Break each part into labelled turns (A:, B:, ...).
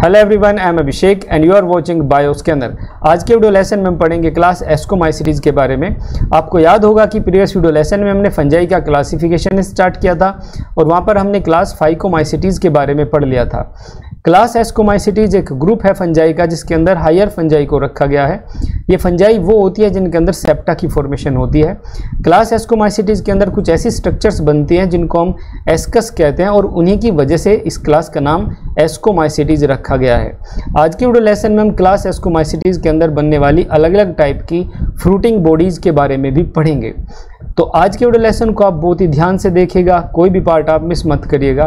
A: Hello everyone, I am Abhishek and you are watching Bioscanner. आज के video lesson में हम पढ़ेंगे क्लास एस्कोमाइसीटीज के बारे में। आपको याद होगा कि प्रीवियस वीडियो लेसन में हमने फंजाई का क्लासिफिकेशन स्टार्ट किया था और वहाँ पर हमने क्लास फाइकोमाइसीटीज के बारे में पढ़ लिया था। क्लास एस्कोमाइसीटीज एक ग्रुप है फंजाई का जिसके अंदर हायर फंजाई को रखा गया है। ये फंजाई वो होती है जिनके अंदर सेप्टा की फॉर्मेशन होती है। क्लास एस्कोमाइसीटीज के अंदर कुछ ऐसी स्ट्रक्चर्स बनती हैं जिनको हम एस्कस कहते हैं और उन्हीं की वजह से इस क्लास का नाम एस्कोमाइसीटीज रखा गया है। आज के वीडियो लेसन में हम क्लास एस्कोमाइसीटीज के अंदर बनने वाली अलग अलग टाइप की फ्रूटिंग बॉडीज के बारे में भी पढ़ेंगे। तो आज के वीडियो लेसन को आप बहुत ही ध्यान से देखिएगा, कोई भी पार्ट आप मिस मत करिएगा।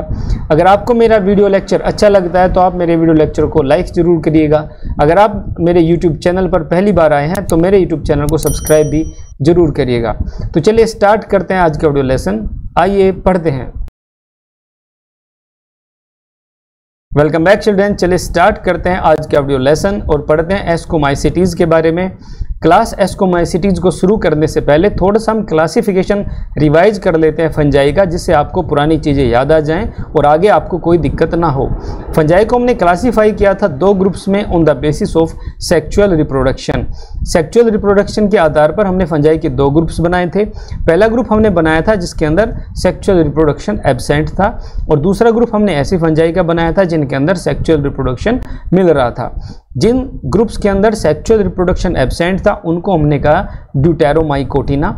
A: अगर आपको मेरा वीडियो लेक्चर अच्छा लगता है तो आप मेरे वीडियो लेक्चर को लाइक ज़रूर करिएगा। अगर आप मेरे यूट्यूब चैनल पर पहली बार आए हैं तो मेरे यूट्यूब चैनल को सब्सक्राइब भी जरूर करिएगा। तो चलिए स्टार्ट करते हैं आज का वीडियो लेसन। आइए पढ़ते हैं। Welcome back children. चलिए स्टार्ट करते हैं आज का वीडियो लेसन और पढ़ते हैं एस्कोमाइसीटीज के बारे में। क्लास एस्कोमाइसीटीज को शुरू करने से पहले थोड़ा सा हम क्लासिफिकेशन रिवाइज कर लेते हैं फंजाई का, जिससे आपको पुरानी चीज़ें याद आ जाएं और आगे आपको कोई दिक्कत ना हो। फंजाई को हमने क्लासीफाई किया था दो ग्रुप्स में on the basis of sexual reproduction. Sexual reproduction के आधार पर हमने फंजाई के दो ग्रुप्स बनाए थे। पहला ग्रुप हमने बनाया था जिसके अंदर सेक्चुअल रिप्रोडक्शन एब्सेंट था और दूसरा ग्रुप हमने ऐसी फंजाई का बनाया था जिनके अंदर सेक्चुअल रिप्रोडक्शन मिल रहा था। जिन ग्रुप्स के अंदर सेक्चुअल रिप्रोडक्शन एब्सेंट था उनको हमने कहा ड्यूटेरोमाइकोटिना।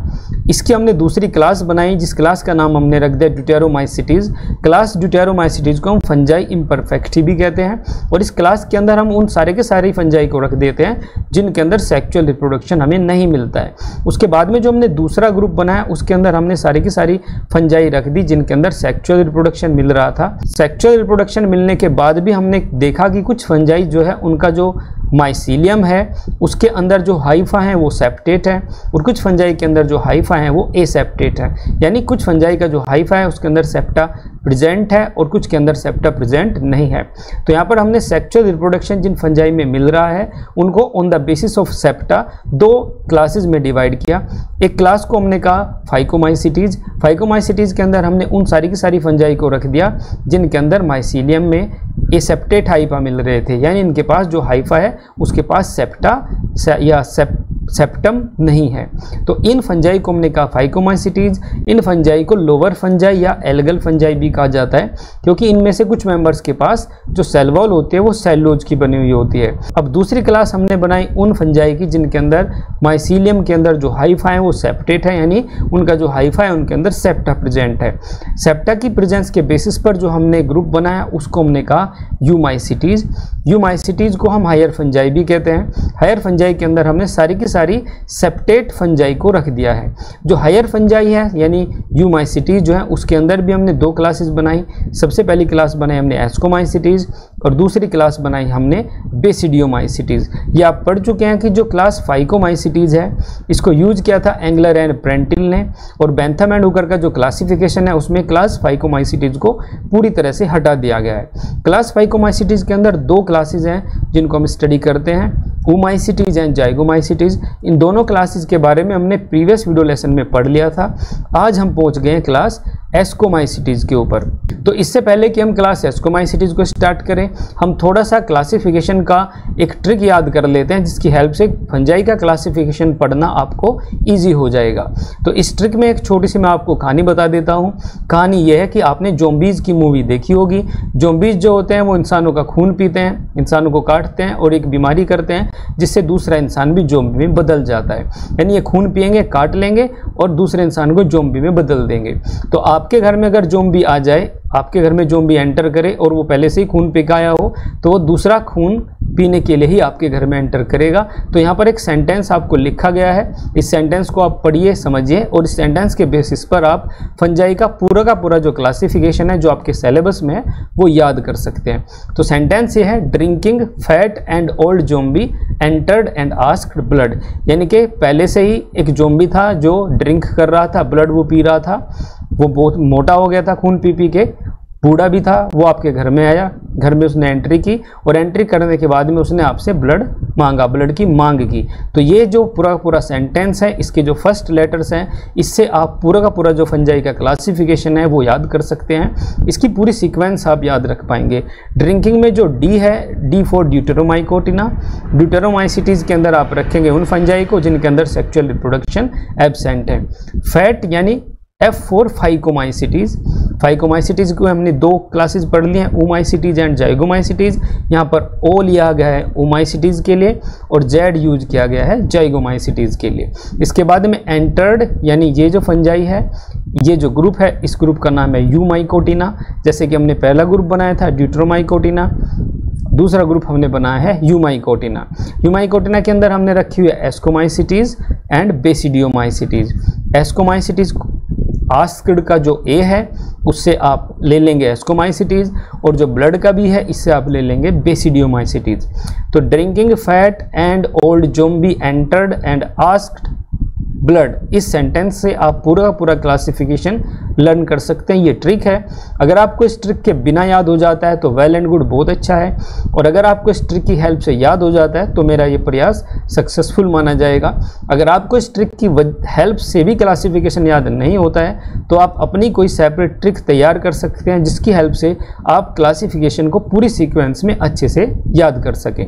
A: इसकी हमने दूसरी क्लास बनाई जिस क्लास का नाम हमने रख दिया ड्यूटेरोमाइसीटीज। क्लास ड्यूटेरोमाइसीटीज को हम फंजाई इम्परफेक्टी भी कहते हैं और इस क्लास के अंदर हम उन सारे के सारे फंजाई को रख देते हैं जिनके अंदर सेक्चुअल रिप्रोडक्शन हमें नहीं मिलता है। उसके बाद में जो हमने दूसरा ग्रुप बनाया उसके अंदर हमने सारी की सारी फंजाई रख दी जिनके अंदर सेक्चुअल रिप्रोडक्शन मिल रहा था। सेक्चुअल रिप्रोडक्शन मिलने के बाद भी हमने देखा कि कुछ फंजाई जो है उनका जो माइसीलियम है उसके अंदर जो हाइफा है वो सेप्टेट है और कुछ फंजाई के अंदर जो हाइफा है वो एसेप्टेट है। यानी कुछ फंजाई का जो हाइफा है उसके अंदर सेप्टा प्रेजेंट है और कुछ के अंदर सेप्टा प्रेजेंट नहीं है। तो यहाँ पर हमने सेक्चुअल रिप्रोडक्शन जिन फंजाई में मिल रहा है उनको on the basis of septa दो क्लासेस में डिवाइड किया। एक क्लास को हमने कहा फाइकोमाइसीटीज। फाइकोमाइसीटीज के अंदर हमने उन सारी की सारी फंजाई को रख दिया जिनके अंदर माइसीलियम में एसेप्टेट हाइफा मिल रहे थे, यानी इनके पास जो हाइफा है उसके पास सेप्टा या सेप्टम नहीं है। तो इन फंजाई को हमने कहा फाइकोमाइसीटीज। इन फंजाई को लोअर फंजाई या एल्गल फंजाई भी कहा जाता है क्योंकि इनमें से कुछ मेंबर्स के पास जो सेल वॉल होती है वो सेलुलोज की बनी हुई होती है। अब दूसरी क्लास हमने बनाई उन फंजाई की जिनके अंदर माइसीलियम के अंदर जो हाइफा है वो सेप्टेट है, यानी उनका जो हाइफा है उनके अंदर सेप्टा प्रेजेंट है। सेप्टा की प्रेजेंस के बेसिस पर जो हमने ग्रुप बनाया उसको हमने कहा यूमाइसीटीज। यूमाइसीटीज को हम हायर फंजाई भी कहते हैं। हायर फंजाई के अंदर हमने सारी की सारी सेप्टेट फंजाई को रख दिया है। जो हायर फंजाई है यानी यूमाइसीटीज जो है उसके अंदर भी हमने दो क्लासेस बनाई। सबसे पहली क्लास बनाई हमने एस्कोमाइसीटीज और दूसरी क्लास बनाई हमने बेसिडियोमाइसीटीज। ये आप पढ़ चुके हैं कि जो क्लास फाइकोमाइसीटीज है इसको यूज किया था एंगलर एंड प्रेंटिल ने और बेंथम एंड हुकर का जो क्लासिफिकेशन है उसमें क्लास फाइकोमाइसीटीज को पूरी तरह से हटा दिया गया है। क्लास फाइकोमाइसीटीज के अंदर दो क्लासेस हैं जिनको हम स्टडी करते हैं, ओमाइसीटीज एंड जाइगोमाइसीटीज। इन दोनों क्लासेस के बारे में हमने प्रीवियस वीडियो लेसन में पढ़ लिया था। आज हम पहुंच गए हैं क्लास एस्कोमाइसीटीज के ऊपर। तो इससे पहले कि हम क्लास एस्कोमाइसीटीज को स्टार्ट करें हम थोड़ा सा क्लासिफिकेशन का एक ट्रिक याद कर लेते हैं जिसकी हेल्प से फंजाई का क्लासिफिकेशन पढ़ना आपको ईजी हो जाएगा। तो इस ट्रिक में एक छोटी सी मैं आपको कहानी बता देता हूँ। कहानी यह है कि आपने ज़ॉम्बीज़ की मूवी देखी होगी। ज़ॉम्बीज़ जो होते हैं वो इंसानों का खून पीते हैं, इंसानों को काटते हैं और एक बीमारी करते हैं जिससे दूसरा इंसान भी ज़ॉम्बी में बदल जाता है। यानी ये खून पिएंगे, काट लेंगे और दूसरे इंसान को ज़ॉम्बी में बदल देंगे। तो आपके घर में अगर ज़ॉम्बी आ जाए, आपके घर में ज़ॉम्बी एंटर करे और वो पहले से ही खून पी के आया हो तो वो दूसरा खून पीने के लिए ही आपके घर में एंटर करेगा। तो यहाँ पर एक सेंटेंस आपको लिखा गया है, इस सेंटेंस को आप पढ़िए, समझिए और इस सेंटेंस के बेसिस पर आप फंजाई का पूरा जो क्लासिफिकेशन है जो आपके सिलेबस में है वो याद कर सकते हैं। तो सेंटेंस ये है, drinking fat and old zombie entered and asked blood. यानी कि पहले से ही एक ज़ॉम्बी था जो ड्रिंक कर रहा था, ब्लड वो पी रहा था, वो बहुत मोटा हो गया था खून पी के बूढ़ा भी था, वो आपके घर में आया, घर में उसने एंट्री की और एंट्री करने के बाद में उसने आपसे ब्लड मांगा, ब्लड की मांग की। तो ये जो पूरा सेंटेंस है, इसके जो फर्स्ट लेटर्स हैं, इससे आप पूरा का पूरा जो फंजाई का क्लासिफिकेशन है वो याद कर सकते हैं। इसकी पूरी सीक्वेंस आप याद रख पाएंगे। ड्रिंकिंग में जो डी है, डी फॉर ड्यूटेरोमाइकोटिना। ड्यूटेरोमाइसिटीज़ के अंदर आप रखेंगे उन फंजाई को जिनके अंदर सेक्सुअल रिप्रोडक्शन एब्सेंट है। फैट यानी F फॉर फाइकोमाइसिटीज़। फाइकोमाइसिटीज़ को हमने दो क्लासेस पढ़ लिए हैं, ओमाइसिटीज़ एंड जाइगोमाइसिटीज़। यहाँ पर O लिया गया है ओमाइसिटीज़ के लिए और Z यूज किया गया है जाइगोमाइसिटीज़ के लिए। इसके बाद में एंटर्ड यानी ये जो फंजाई है, ये जो ग्रुप है, इस ग्रुप का नाम है यूमाइकोटिना। जैसे कि हमने पहला ग्रुप बनाया था ड्यूटेरोमाइकोटिना, दूसरा ग्रुप हमने बनाया है यूमाइकोटिना। यूमाइकोटिना के अंदर हमने रखी हुई है एस्कोमाइसिटीज़ एंड बेसिडियोमाइसिटीज़। एस्कोमाइसिटीज़ आस्क्ड का जो ए है उससे आप ले लेंगे एस्कोमाइसिटीज़ और जो ब्लड का भी है इससे आप ले लेंगे बेसिडियोमाइसिटीज़। तो drinking fat and old zombie entered and asked blood, इस सेंटेंस से आप पूरा क्लासिफिकेशन लर्न कर सकते हैं। ये ट्रिक है, अगर आपको इस ट्रिक के बिना याद हो जाता है तो वेल एंड गुड, बहुत अच्छा है, और अगर आपको इस ट्रिक की हेल्प से याद हो जाता है तो मेरा ये प्रयास सक्सेसफुल माना जाएगा। अगर आपको इस ट्रिक की हेल्प से भी क्लासिफिकेशन याद नहीं होता है तो आप अपनी कोई सेपरेट ट्रिक तैयार कर सकते हैं जिसकी हेल्प से आप क्लासिफिकेशन को पूरी सीक्वेंस में अच्छे से याद कर सकें।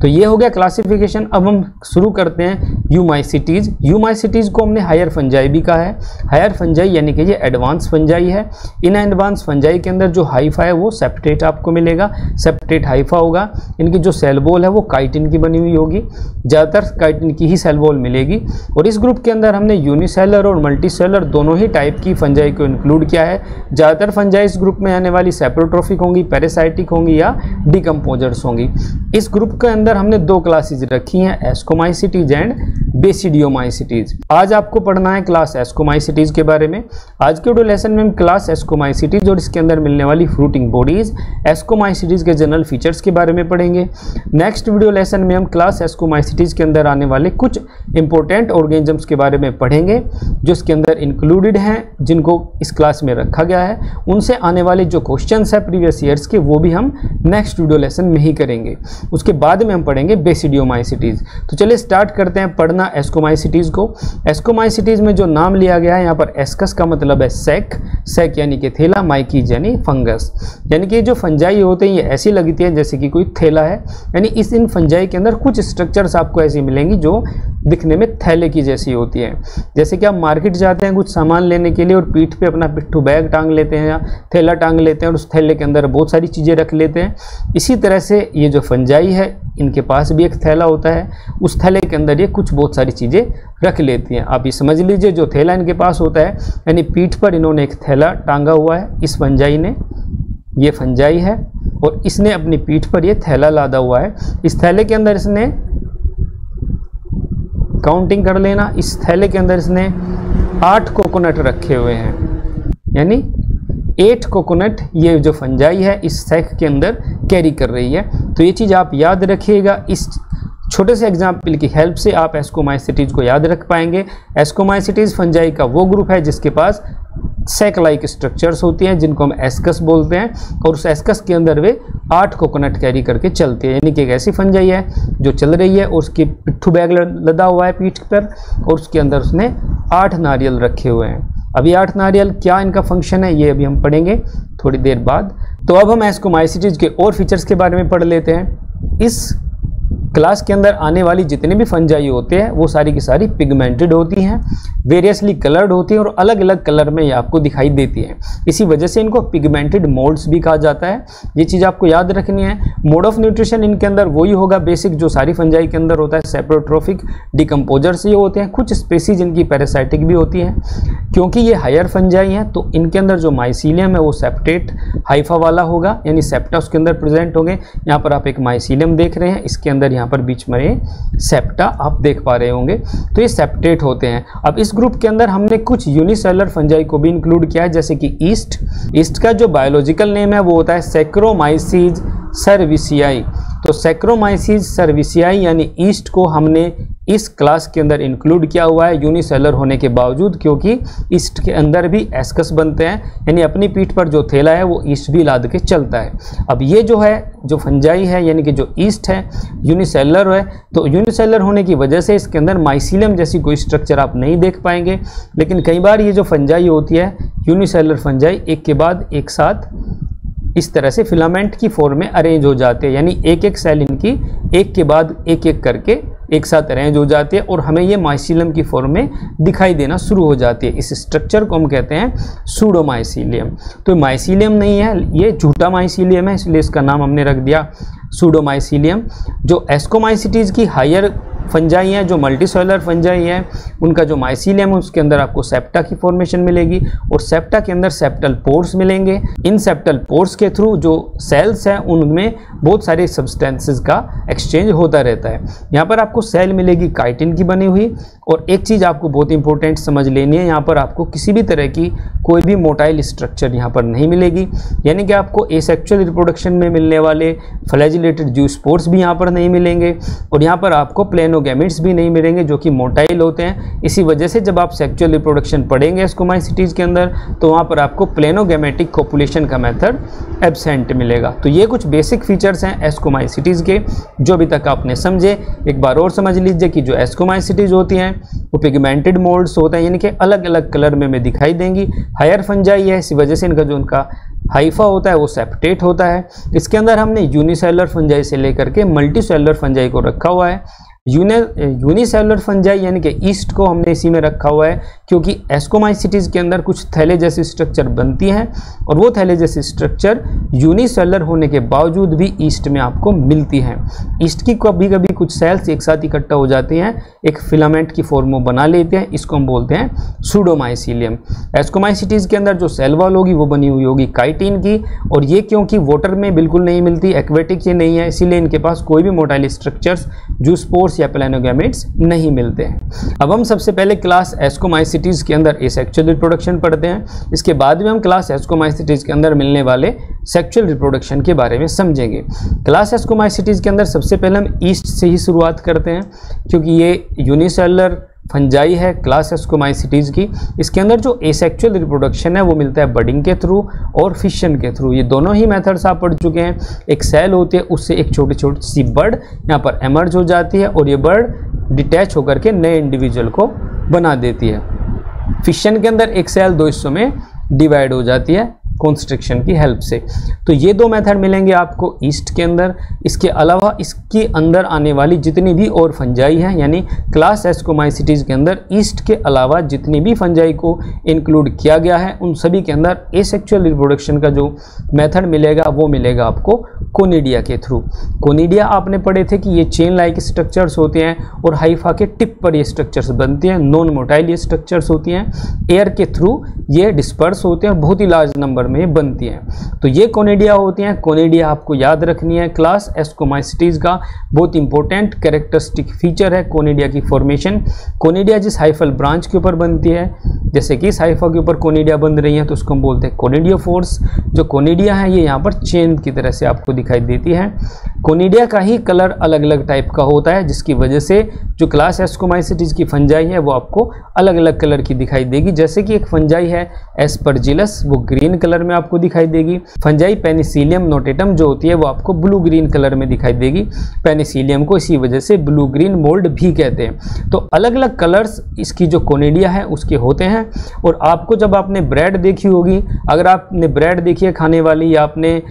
A: तो ये हो गया क्लासिफिकेशन। अब हम शुरू करते हैं यूमाइसिटीज़। यूमाइसिटीज़ को हमने हायर फंजाई भी कहा है। हायर फंजाई यानी कि ये एडवांस फंजाई है। इन एडवांस फंजाई के अंदर जो हाइफा है वो सेप्टेट आपको मिलेगा, सेप्टेट हाइफा होगा। इनकी जो सेल वॉल है वो काइटिन की बनी हुई होगी, ज़्यादातर काइटिन की ही सेल वॉल मिलेगी। और इस ग्रुप के अंदर हमने यूनिसेलर और मल्टीसेलर दोनों ही टाइप की फंजाई को इंक्लूड किया है। ज़्यादातर फंजाई इस ग्रुप में आने वाली सेप्रोट्रोफिक होंगी, पैरासाइटिक होंगी या डिकम्पोजर्स होंगी। इस ग्रुप के अंदर हमने दो क्लासेज रखी हैं, एस्कोमाइसिटीज एंड बेसिडियोमाइसिटीज। आज आपको पढ़ना है क्लास एस्कोमाइसिटीज के बारे में। आज के वीडियो लेसन में हम क्लास एस्कोमाइसिटीज और इसके अंदर मिलने वाली फ्रूटिंग बॉडीज, एस्कोमाइसिटीज के जनरल फीचर्स के बारे में पढ़ेंगे। नेक्स्ट वीडियो लेसन में हम क्लास एस्कोमाइसिटीज के अंदर आने वाले कुछ इंपॉर्टेंट ऑर्गेनिजम्स के बारे में पढ़ेंगे जो इसके अंदर इंक्लूडेड हैं, जिनको इस क्लास में रखा गया है। उनसे आने वाले जो क्वेश्चंस है प्रीवियस ईयर्स के वो भी हम नेक्स्ट वीडियो लेसन में ही करेंगे। उसके बाद में हम पढ़ेंगे बेसिडियोमाइसिटीज। तो चलिए स्टार्ट करते हैं पढ़ना एस्कोमाइसिटीज को। एस्कोमाइसिटीज में जो नाम लिया गया है यहाँ पर एस्कस का मतलब है सैक, सैक यानी कि थैला, माइकीज यानी फंगस, यानी कि जो फंजाई होते हैं ये ऐसी लगती है जैसे कि कोई थैला है। यानी इन फंजाई के अंदर कुछ स्ट्रक्चर्स आपको ऐसी मिलेंगी जो दिखने में थैले की जैसी होती है। जैसे कि आप मार्केट जाते हैं कुछ सामान लेने के लिए और पीठ पे अपना पिट्ठू बैग टांग लेते हैं या थैला टांग लेते हैं और उस थैले के अंदर बहुत सारी चीज़ें रख लेते हैं। इसी तरह से ये जो फंजाई है इनके पास भी एक थैला होता है, उस थैले के अंदर ये कुछ बहुत सारी चीज़ें रख लेती हैं। आप ये समझ लीजिए जो थैला इनके पास होता है, यानी पीठ पर इन्होंने एक थैला टांगा हुआ है इस फंजाई ने। ये फंजाई है और इसने अपनी पीठ पर ये थैला लादा हुआ है। इस थैले के अंदर इसने काउंटिंग कर लेना, इस थैले के अंदर इसने 8 कोकोनट रखे हुए हैं, यानी 8 कोकोनट ये जो फंजाई है इस सैक के अंदर कैरी कर रही है। तो ये चीज़ आप याद रखिएगा। इस छोटे से एग्जाम्पल की हेल्प से आप एस्कोमाइसिटीज को याद रख पाएंगे। एस्कोमाइसिटीज फंजाई का वो ग्रुप है जिसके पास सैक लाइक स्ट्रक्चर्स होती हैं जिनको हम एस्कस बोलते हैं, और उस एस्कस के अंदर वे 8 कोकोनट कैरी करके चलते हैं। यानी कि एक ऐसी फंजाई है जो चल रही है और उसकी पिट्ठू बैग लदा हुआ है पीठ पर और उसके अंदर उसने 8 नारियल रखे हुए हैं। अभी 8 नारियल क्या इनका फंक्शन है ये अभी हम पढ़ेंगे थोड़ी देर बाद। तो अब हम एस्कोमाइसिटीज के और फीचर्स के बारे में पढ़ लेते हैं। इस क्लास के अंदर आने वाली जितने भी फंजाई होते हैं वो सारी की सारी पिगमेंटेड होती हैं, वेरियसली कलर्ड होती हैं और अलग अलग कलर में ये आपको दिखाई देती हैं। इसी वजह से इनको पिगमेंटेड मोड्स भी कहा जाता है। ये चीज़ आपको याद रखनी है। मोड ऑफ न्यूट्रिशन इनके अंदर वही होगा बेसिक जो सारी फंजाई के अंदर होता है, सेप्रोट्रोफिक, डिकम्पोजर्स ये होते हैं। कुछ स्पेसीज इनकी पैरासाइटिक भी होती हैं। क्योंकि ये हायर फंजाई हैं तो इनके अंदर जो माइसीलियम है वो सेप्टेट हाइफा वाला होगा, यानी सेप्टा उसके अंदर प्रेजेंट होंगे। यहाँ पर आप एक माइसीलियम देख रहे हैं, इसके अंदर यहाँ पर बीच में सेप्टा आप देख पा रहे होंगे, तो ये सेप्टेट होते हैं। अब इस ग्रुप के अंदर हमने कुछ यूनिसेलर फंजाई को भी इंक्लूड किया है, जैसे कि ईस्ट का जो बायोलॉजिकल नेम है वो होता है सैक्रोमाइसीज सर्विसियाई। तो सैक्रोमाइसीज सर्विसियाई यानी ईस्ट को हमने इस क्लास के अंदर इंक्लूड किया हुआ है यूनिसेलर होने के बावजूद, क्योंकि ईस्ट के अंदर भी एस्कस बनते हैं, यानी अपनी पीठ पर जो थैला है वो ईस्ट भी लाद के चलता है। अब ये जो है जो फंजाई है यानी कि जो ईस्ट है यूनिसेलर है, तो यूनिसेलर होने की वजह से इसके अंदर माइसीलियम जैसी कोई स्ट्रक्चर आप नहीं देख पाएंगे। लेकिन कई बार ये जो फंजाई होती है यूनिसेलर फंजाई एक के बाद एक साथ इस तरह से फिलामेंट की फॉर्म में अरेंज हो जाते हैं, यानी एक एक सेल इनकी एक के बाद एक एक करके एक साथ अरेंज हो जाती है और हमें ये माइसीलियम की फॉर्म में दिखाई देना शुरू हो जाती है। इस स्ट्रक्चर को हम कहते हैं सूडोमाइसीलियम। तो माइसीलियम नहीं है, ये झूठा माइसीलियम है, इसलिए इसका नाम हमने रख दिया सूडोमाइसीलियम। जो एस्कोमाइसिटीज की हायर फंजाई हैं, जो मल्टीसेलुलर फंजाई हैं, उनका जो माइसीलियम है उसके अंदर आपको सेप्टा की फॉर्मेशन मिलेगी और सेप्टा के अंदर सेप्टल पोर्स मिलेंगे। इन सेप्टल पोर्स के थ्रू जो सेल्स हैं उनमें बहुत सारे सब्सटेंसेस का एक्सचेंज होता रहता है। यहाँ पर आपको सेल मिलेगी काइटिन की बनी हुई। और एक चीज़ आपको बहुत इंपॉर्टेंट समझ लेनी है, यहाँ पर आपको किसी भी तरह की कोई भी मोटाइल स्ट्रक्चर यहाँ पर नहीं मिलेगी, यानी कि आपको एसेक्सुअल रिप्रोडक्शन में मिलने वाले फ्लैजिलेटेड ज़ूस्पोर्स भी यहाँ पर नहीं मिलेंगे और यहाँ पर आपको प्लेनोगैमेट्स भी नहीं मिलेंगे जो कि मोटाइल होते हैं। इसी वजह से जब आप सेक्सुअल रिप्रोडक्शन पढ़ेंगे एस्कोमाइसिटीज़ के अंदर तो वहाँ पर आपको प्लेनोगैमेटिक कोपुलेशन का मेथड एब्सेंट मिलेगा। तो ये कुछ बेसिक फीचर्स हैं एस्कोमाइसिटीज़ के जो अभी तक आपने समझे। एक बार और समझ लीजिए कि जो एस्कोमाइसिटीज़ होती हैं वो पिगमेंटेड मोल्ड्स होते हैं, यानी कि अलग अलग कलर में हमें दिखाई देंगी। हायर फंजाई है, इसी वजह से इनका जो उनका हाइफा होता है वो सेप्टेट होता है। इसके अंदर हमने यूनिसेलुलर फंजाई से लेकर के मल्टीसेलुलर फंजाई को रखा हुआ है। यूनिसेलुलर फंजाई यानी कि ईस्ट को हमने इसी में रखा हुआ है क्योंकि एस्कोमाइसिटीज़ के अंदर कुछ थैले जैसी स्ट्रक्चर बनती हैं और वो थैले जैसी स्ट्रक्चर यूनिसेलुलर होने के बावजूद भी ईस्ट में आपको मिलती हैं। ईस्ट की कभी कभी कुछ सेल्स एक साथ इकट्ठा हो जाती हैं, एक फिलामेंट की फॉर्म बना लेते हैं, इसको हम बोलते हैं सूडोमाइसीलियम। एस्कोमाइसिटीज़ के अंदर जो सेल वॉल होगी वो बनी हुई होगी काइटिन की, और ये क्योंकि वाटर में बिल्कुल नहीं मिलती, एक्वेटिक ये नहीं है, इसीलिए इनके पास कोई भी मोटाइल स्ट्रक्चर्स ज़ूस्पोर्स या प्लेनोगैमेट्स नहीं मिलते हैं। अब हम सबसे पहले क्लास एस्कोमाइसिटीज़ के अंदर एसेक्सुअल रिप्रोडक्शन पढ़ते हैं, इसके बाद में हम क्लास एस्कोमाइसिटीज़ के अंदर मिलने वाले सेक्सुअल रिप्रोडक्शन के बारे में समझेंगे। क्लास एस्कोमाइसिटीज़ के अंदर सबसे पहले हम ईस्ट से ही शुरुआत करते हैं क्योंकि ये यूनिसेलुलर फंजाई है क्लास एस्कोमाइसिटीज़ की। इसके अंदर जो एसेक्सुअल रिप्रोडक्शन है वो मिलता है बडिंग के थ्रू और फिशन के थ्रू। ये दोनों ही मेथड्स आप पढ़ चुके हैं। एक सेल होती है, उससे एक छोटी छोटी सी बर्ड यहाँ पर एमर्ज हो जाती है और ये बर्ड डिटैच होकर के नए इंडिविजुअल को बना देती है। फिशन के अंदर एक सेल दो हिस्सों में डिवाइड हो जाती है कॉन्स्ट्रिक्शन की हेल्प से। तो ये दो मेथड मिलेंगे आपको ईस्ट के अंदर। इसके अलावा इसके अंदर आने वाली जितनी भी और फंजाई हैं, यानी क्लास एस्कोमाइसिटीज़ के अंदर ईस्ट के अलावा जितनी भी फंजाई को इंक्लूड किया गया है उन सभी के अंदर एसेक्सुअल रिप्रोडक्शन का जो मेथड मिलेगा वो मिलेगा आपको कोनिडिया के थ्रू। कोनिडिया आपने पढ़े थे कि ये चेन लाइक स्ट्रक्चर्स होते हैं और हाइफा के टिप पर ये स्ट्रक्चर्स बनती हैं, नॉन मोटाइल ये स्ट्रक्चर्स होती हैं, एयर के थ्रू ये डिस्पर्स होते हैं, बहुत ही लार्ज नंबर में बनती हैं। तो ये कोनिडिया होती हैं। कोनिडिया आपको याद रखनी है, क्लास एस्कोमाइसिटीज़ का बहुत इंपॉर्टेंट कैरेक्टरिस्टिक फीचर है कोनिडिया की फॉर्मेशन। कोनिडिया जिस हाइफल ब्रांच के ऊपर बनती है, जैसे कि इस हाइफा के ऊपर कोनिडिया बन रही है तो उसको हम बोलते हैं कोनिडियोफोर्स। जो कोनिडिया है ये यहाँ पर चेन की तरह से आपको दिखाई देती है। कोनिडिया का ही कलर अलग अलग टाइप का होता है जिसकी वजह से जो क्लास एस्कोमाइसिटीज़ की फंजाई है वो आपको अलग अलग कलर की दिखाई देगी। जैसे कि एक फंजाई है एस्परजिलस, वो ग्रीन कलर में आपको दिखाई देगी। फंजाई पेनिसिलियम नोटेटम जो होती है वो आपको ब्लू ग्रीन कलर में दिखाई देगी। पेनिसिलियम को इसी वजह से ब्लू ग्रीन मोल्ड भी कहते हैं। तो अलग अलग कलर्स इसकी जो कोनिडिया है उसके होते हैं। और आपको जब आपने ब्रेड देखी होगी, अगर आपने ब्रेड देखी है खाने वाली या आपने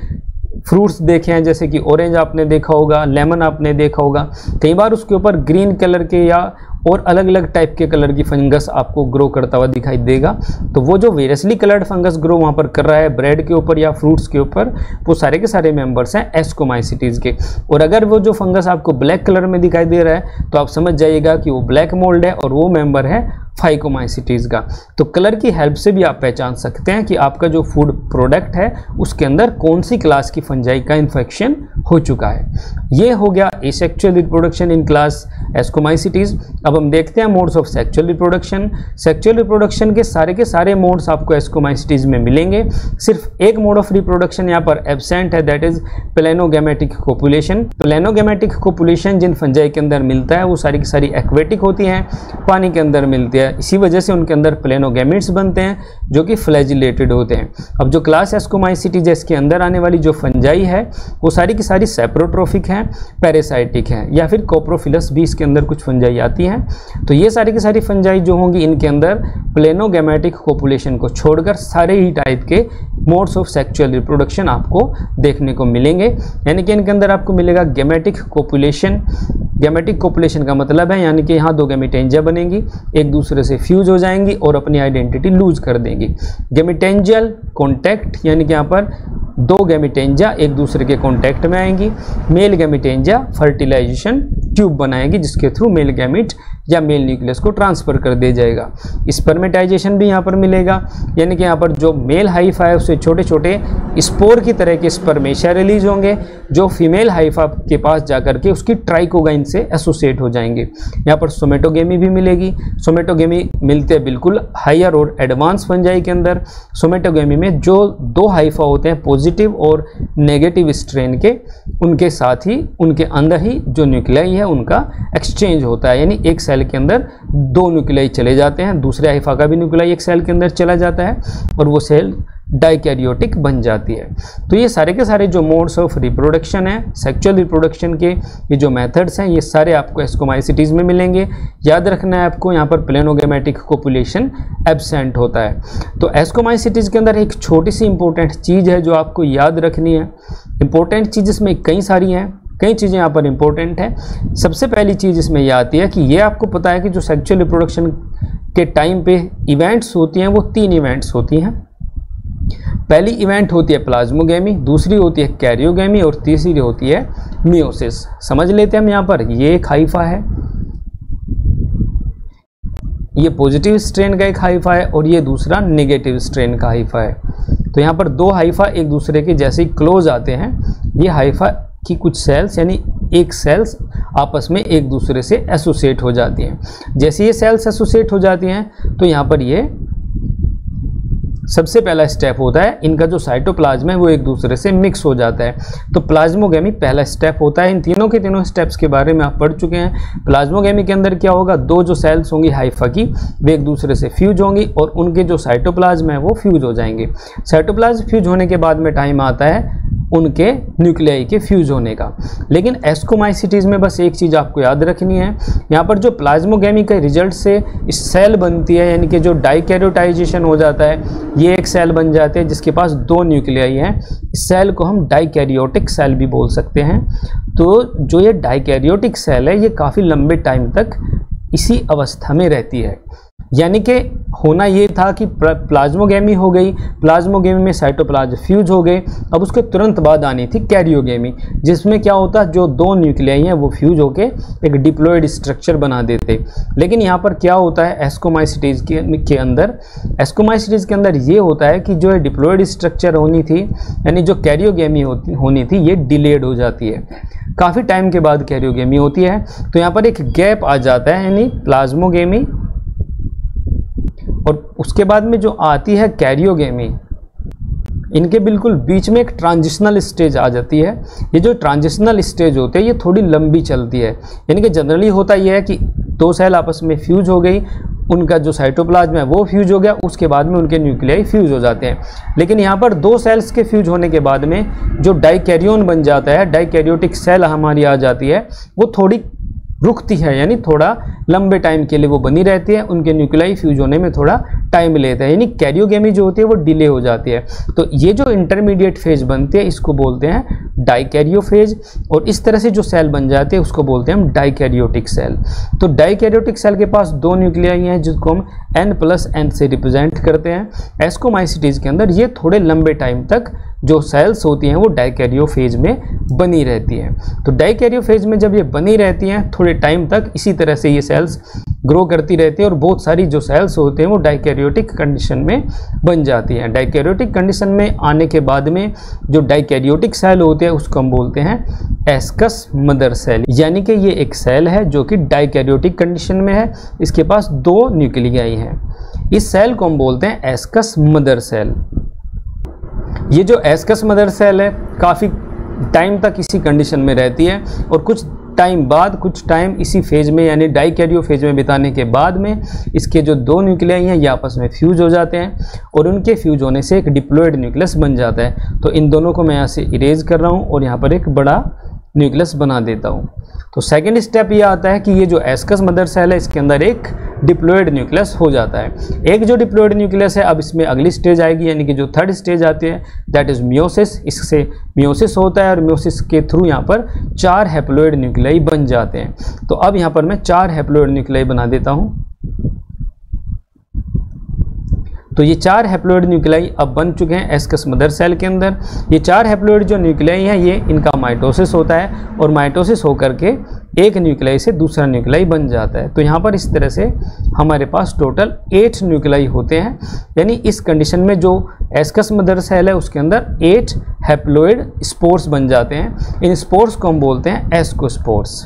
A: फ्रूट्स देखे हैं जैसे कि ऑरेंज आपने देखा होगा, लेमन आपने देखा होगा, कई बार उसके ऊपर ग्रीन कलर के या और अलग अलग टाइप के कलर की फंगस आपको ग्रो करता हुआ दिखाई देगा। तो वो जो वेरियसली कलर्ड फंगस ग्रो वहाँ पर कर रहा है ब्रेड के ऊपर या फ्रूट्स के ऊपर, वो सारे के सारे मेंबर्स हैं एस्कोमाइसिटीज़ के। और अगर वो जो फंगस आपको ब्लैक कलर में दिखाई दे रहा है तो आप समझ जाइएगा कि वो ब्लैक मोल्ड है और वो मेंबर है फाइकोमाइसिटीज़ का। तो कलर की हेल्प से भी आप पहचान सकते हैं कि आपका जो फूड प्रोडक्ट है उसके अंदर कौन सी क्लास की फंजाई का इन्फेक्शन हो चुका है। ये हो गया asexual reproduction in class ascomycetes. अब हम देखते हैं modes of sexual reproduction. Sexual reproduction के सारे मोड्स आपको एस्कोमाइसिटीज में मिलेंगे। सिर्फ एक मोड ऑफ रिप्रोडक्शन यहाँ पर एब्सेंट है, that is planogametic copulation. Planogametic copulation जिन फंजाई के अंदर मिलता है वो सारी की सारी एक्वेटिक होती हैं, पानी के अंदर मिलती है, इसी वजह से उनके अंदर प्लेनोगैमिट्स बनते हैं जो कि फ्लैजिलेटेड होते हैं। अब जो क्लास एस्कोमाइसिटीज इसके अंदर आने वाली जो फंजाई है वो सारी की सारी सेप्रोट्रोफिक हैं, पैरासाइटिक हैं, या फिर कोप्रोफिलस भी इसके अंदर कुछ फंजाई आती हैं। तो ये सारी की सारी फंजाई जो होंगी इनके अंदर प्लेनोगैमेटिक कोपुलेशन को छोड़कर सारे ही टाइप के मोड्स ऑफ सेक्सुअल रिप्रोडक्शन आपको देखने को मिलेंगे। यानी कि इनके अंदर आपको मिलेगा गैमेटिक कोपुलेशन। गैमेटिक कोपुलेशन का मतलब है यानी कि यहाँ दो गैमेटेंजिया बनेंगी, एक दूसरे से फ्यूज हो जाएंगी और अपनी आइडेंटिटी लूज कर देंगी। गैमेटेंजियल कॉन्टैक्ट यानी कि यहाँ पर दो गैमेटेंजिया एक दूसरे के कॉन्टैक्ट में आएंगी। मेल गैमेटेंजिया फर्टिलाइजेशन ट्यूब बनाएगी जिसके थ्रू मेल गैमेट या मेल न्यूक्लियस को ट्रांसफर कर दिया जाएगा। स्पर्मेटाइजेशन भी यहाँ पर मिलेगा, यानी कि यहाँ पर जो मेल हाइफा है उससे छोटे छोटे स्पोर की तरह के स्पर्मेशिया रिलीज होंगे जो फीमेल हाइफा के पास जाकर के उसकी ट्राइकोगाइन से एसोसिएट हो जाएंगे। यहाँ पर सोमेटोगेमी भी मिलेगी। सोमेटोगेमी मिलते हैं बिल्कुल हायर और एडवांस फंजाई के अंदर। सोमेटोगेमी में जो दो हाइफा होते हैं पॉजिटिव और नेगेटिव स्ट्रेन के, उनके साथ ही उनके अंदर ही जो न्यूक्लियाई है उनका एक्सचेंज होता है, यानी एक सेल के अंदर दो न्यूक्लियाई चले जाते हैं, दूसरे हाइफा का भी न्यूक्लियाई एक सेल के अंदर चला जाता है और वो सेल डाइकैरियोटिक बन जाती है। तो ये सारे के सारे जो मोड्स ऑफ रिप्रोडक्शन है सेक्सुअल रिप्रोडक्शन के, ये जो मेथड्स हैं ये सारे आपको एस्कोमाइसिटीज में मिलेंगे। याद रखना है आपको यहाँ पर प्लेनोगैमेटिक कोपुलेशन एब्सेंट होता है। तो एस्कोमाइसिटीज के अंदर एक छोटी सी इंपॉर्टेंट चीज़ है जो आपको याद रखनी है। इंपॉर्टेंट चीज़ इसमें कई सारी हैं, कई चीज़ें यहाँ पर इंपॉर्टेंट है। सबसे पहली चीज़ इसमें यह आती है कि ये आपको पता है कि जो सेक्सुअल रिप्रोडक्शन के टाइम पे इवेंट्स होती हैं वो 3 इवेंट्स होती हैं। पहली इवेंट होती है प्लाज्मोगेमी, दूसरी होती है कैरियोगेमी और तीसरी होती है मियोसिस। समझ लेते हैं हम यहाँ पर, ये एक हाइफा है, ये पॉजिटिव स्ट्रेन का एक हाइफा है और ये दूसरा नेगेटिव स्ट्रेन का हाइफा है। तो यहाँ पर दो हाइफा एक दूसरे के जैसे ही क्लोज आते हैं, ये हाइफा की कुछ सेल्स यानी एक सेल्स आपस में एक दूसरे से एसोसिएट हो जाती हैं। जैसे ये सेल्स एसोसिएट हो जाती हैं तो यहाँ पर ये सबसे पहला स्टेप होता है, इनका जो साइटोप्लाज्म है वो एक दूसरे से मिक्स हो जाता है। तो प्लाज्मोगेमी पहला स्टेप होता है। इन तीनों के तीनों स्टेप्स के बारे में आप पढ़ चुके हैं। प्लाज्मोगेमी के अंदर क्या होगा, दो जो सेल्स होंगी हाइफा की वे एक दूसरे से फ्यूज होंगी और उनके जो साइटोप्लाज्म है वो फ्यूज हो जाएंगे। साइटोप्लाज्म फ्यूज होने के बाद में टाइम आता है उनके न्यूक्लियाई के फ्यूज होने का। लेकिन एस्कोमाइसिटीज में बस एक चीज़ आपको याद रखनी है, यहाँ पर जो प्लाज्मोगेमी के रिजल्ट से इस सेल बनती है यानी कि जो डाइकैरियोटाइजेशन हो जाता है, ये एक सेल बन जाते हैं जिसके पास दो न्यूक्लियाई हैं। इस सेल को हम डाइकैरियोटिक सेल भी बोल सकते हैं। तो जो ये डाइकैरियोटिक सेल है ये काफ़ी लंबे टाइम तक इसी अवस्था में रहती है। यानी कि होना ये था कि प्लाज्मोगेमी हो गई, प्लाज्मोगेमी में साइटोप्लाज्म फ्यूज हो गए, अब उसके तुरंत बाद आनी थी कैरियोगेमी, जिसमें क्या होता जो दो न्यूक्लियाई हैं वो फ्यूज होके एक डिप्लॉयड स्ट्रक्चर बना देते। लेकिन यहाँ पर क्या होता है एस्कोमाइसिटीज के अंदर, एस्कोमाइसिटीज के अंदर ये होता है कि जो डिप्लॉयड स्ट्रक्चर होनी थी यानी जो कैरियोगेमी होनी थी ये डिलेड हो जाती है, काफ़ी टाइम के बाद कैरियोगेमी होती है। तो यहाँ पर एक गैप आ जाता है यानी प्लाज्मोगेमी और उसके बाद में जो आती है कैरियोगेमी, इनके बिल्कुल बीच में एक ट्रांजिशनल स्टेज आ जाती है। ये जो ट्रांजिशनल स्टेज होते हैं ये थोड़ी लंबी चलती है, यानी कि जनरली होता यह है कि दो सेल आपस में फ्यूज हो गई, उनका जो साइटोप्लाज्म है वो फ्यूज हो गया, उसके बाद में उनके न्यूक्लियाई फ्यूज हो जाते हैं। लेकिन यहाँ पर दो सेल्स के फ्यूज होने के बाद में जो डाइकैरियोन बन जाता है, डाइकैरियोटिक सेल हमारी आ जाती है, वो थोड़ी रुकती है यानी थोड़ा लंबे टाइम के लिए वो बनी रहती है, उनके न्यूक्लियाई फ्यूज होने में थोड़ा टाइम लेता है, यानी कैरियोगेमी जो होती है वो डिले हो जाती है। तो ये जो इंटरमीडिएट फेज बनती है इसको बोलते हैं डाइकैरियो फेज, और इस तरह से जो सेल बन जाते हैं उसको बोलते हैं हम डाइकैरियोटिक सेल। तो डाइकैरियोटिक सेल के पास दो न्यूक्लियाई हैं जिसको हम N+N से रिप्रेजेंट करते हैं। एस्कोमाइसिटीज के अंदर ये थोड़े लंबे टाइम तक जो सेल्स होती हैं वो डाइकैरियो फेज में बनी रहती हैं। तो डाइकैरियो फेज में जब ये बनी रहती हैं थोड़े टाइम तक इसी तरह से ये सेल्स ग्रो करती रहती है और बहुत सारी जो सेल्स होते हैं वो डाइकैरियोटिक कंडीशन में बन जाती हैं। डाइकैरियोटिक कंडीशन में आने के बाद में जो डाइकैरियोटिक सेल होते हैं उसको हम बोलते हैं एस्कस मदर सेल। यानी कि ये एक सेल है जो कि डाइकैरियोटिक कंडीशन में है, इसके पास 2 न्यूक्लियाई हैं। इस सेल को हम बोलते हैं एस्कस मदर सेल। ये जो एस्कस मदर सेल है काफ़ी टाइम तक इसी कंडीशन में रहती है और कुछ टाइम बाद, कुछ टाइम इसी फेज में यानी डाइकैरियो फेज में बिताने के बाद में इसके जो 2 न्यूक्लियाई हैं ये आपस में फ्यूज हो जाते हैं और उनके फ्यूज होने से एक डिप्लॉयड न्यूक्लियस बन जाता है। तो इन दोनों को मैं यहाँ से इरेज कर रहा हूँ और यहाँ पर एक बड़ा न्यूक्लियस बना देता हूँ। तो सेकंड स्टेप ये आता है कि ये जो एस्कस मदर सेल है इसके अंदर एक डिप्लॉयड न्यूक्लियस हो जाता है। एक जो डिप्लॉयड न्यूक्लियस है अब इसमें अगली स्टेज आएगी यानी कि जो थर्ड स्टेज आती है दैट इज मियोसिस। इससे मियोसिस होता है और मियोसिस के थ्रू यहाँ पर 4 हैप्लॉयड न्यूक्लियाई बन जाते हैं। तो अब यहाँ पर मैं 4 हैप्लॉयड न्यूक्लियाई बना देता हूँ। तो ये 4 हैप्लॉयड न्यूक्लियाई अब बन चुके हैं एस्कस मदर सेल के अंदर। ये 4 हैप्लॉयड जो न्यूक्लियाई हैं ये इनका माइटोसिस होता है और माइटोसिस होकर के एक न्यूक्लियाई से दूसरा न्यूक्लियाई बन जाता है। तो यहाँ पर इस तरह से हमारे पास टोटल 8 न्यूक्लियाई होते हैं। यानी इस कंडीशन में जो एस्कस मदर सेल है उसके अंदर 8 हैप्लॉयड स्पोर्स बन जाते हैं। इन स्पोर्स को हम बोलते हैं एस्कोस्पोर्स।